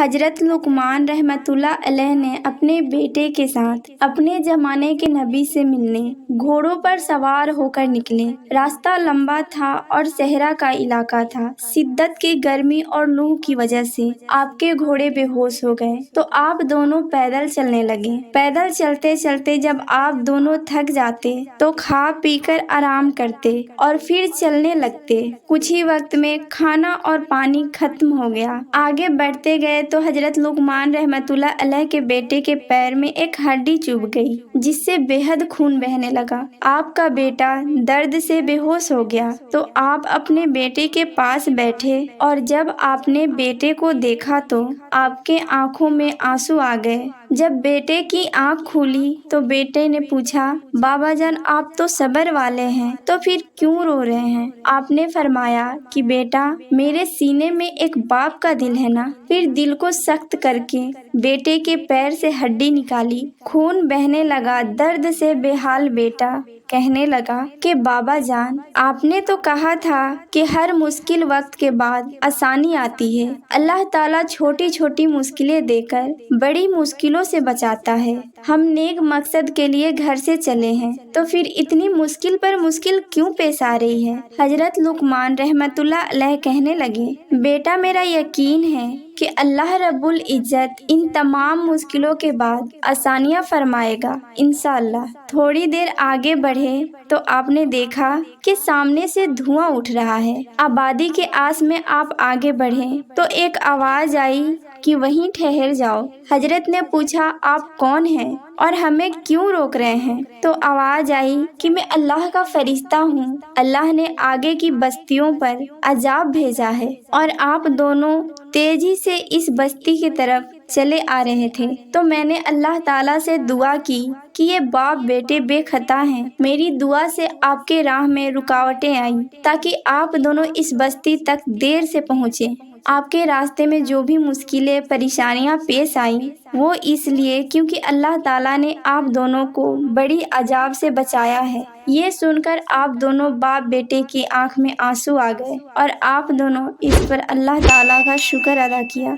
حضرت لقمان رحمتullah علیہ نے اپنے بیٹے کے ساتھ اپنے زمانے کے نبی سے ملنے گھوڑوں پر سوار ہو کر نکلے۔ راستہ لمبا تھا اور صحرا کا علاقہ تھا۔ شدت کی گرمی اور لو کی وجہ سے آپ کے گھوڑے بے ہوش ہو گئے تو آپ دونوں پیدل چلنے لگے۔ پیدل چلتے چلتے جب آپ دونوں تھک جاتے تو کھا پی کر آرام کرتے اور پھر چلنے لگتے۔ کچھ ہی وقت میں کھانا اور پانی ختم ہو گیا۔ آگے بڑھتے گئے تو حضرت لقمان رحمتullah علیہ کے بیٹے کے پیر میں ایک ہڈی چبھ گئی جس سے بے حد خون بہنے لگا۔ آپ کا بیٹا درد سے بے ہوش ہو گیا تو آپ اپنے بیٹے کے پاس بیٹھے اور جب آپ نے بیٹے کو دیکھا تو آپ کے آنکھوں میں آنسو آ گئے۔ جب بیٹے کی آنکھ کھلی تو بیٹے نے پوچھا، بابا جان آپ تو صبر والے ہیں تو پھر کیوں رو رہے ہیں؟ آپ نے فرمایا کہ بیٹا میرے سینے میں ایک باپ کا دل ہے نا۔ پھر دل کو سخت کر کے بیٹے کے پیر سے ہڈی نکالی، خون بہنے لگا۔ درد سے بے حال بیٹا کہنے لگا کہ بابا جان آپ نے تو کہا تھا کہ ہر مشکل وقت کے بعد آسانی آتی ہے۔ اللہ تعالیٰ چھوٹی چھوٹی مشکلیں دے کر بڑی مشکلوں سے بچاتا ہے۔ ہم نیک مقصد کے لیے گھر سے چلے ہیں تو پھر اتنی مشکل پر مشکل کیوں پیش آ رہی ہے؟ حضرت لقمان رحمتullah علیہ کہنے لگے، بیٹا میرا یقین ہے کہ اللہ رب العزت ان تمام مشکلوں کے بعد آسانیاں فرمائے گا انشاءاللہ۔ تھوڑی دیر آگے بڑھے تو آپ نے دیکھا کہ سامنے سے دھواں اٹھ رہا ہے۔ آبادی کے آس میں آپ آگے بڑھے تو ایک آواز آئی کہ وہیں ٹھہر جاؤ۔ حضرت نے پوچھا آپ کون ہیں اور ہمیں کیوں روک رہے ہیں؟ تو آواز آئی کہ میں اللہ کا فرشتہ ہوں، اللہ نے آگے کی بستیوں پر عذاب بھیجا ہے اور آپ دونوں تیزی سے اس بستی کی طرف چلے آ رہے تھے تو میں نے اللہ تعالیٰ سے دعا کی کہ یہ باپ بیٹے بے خطا ہیں۔ میری دعا سے آپ کے راہ میں رکاوٹیں آئیں تاکہ آپ دونوں اس بستی تک دیر سے پہنچے۔ آپ کے راستے میں جو بھی مشکلیں پریشانیاں پیش آئیں وہ اس لیے کیونکہ اللہ تعالیٰ نے آپ دونوں کو بڑی عذاب سے بچایا ہے۔ یہ سن کر آپ دونوں باپ بیٹے کی آنکھ میں آنسو آ گئے اور آپ دونوں اس پر اللہ تعالیٰ کا شکر ادا کیا۔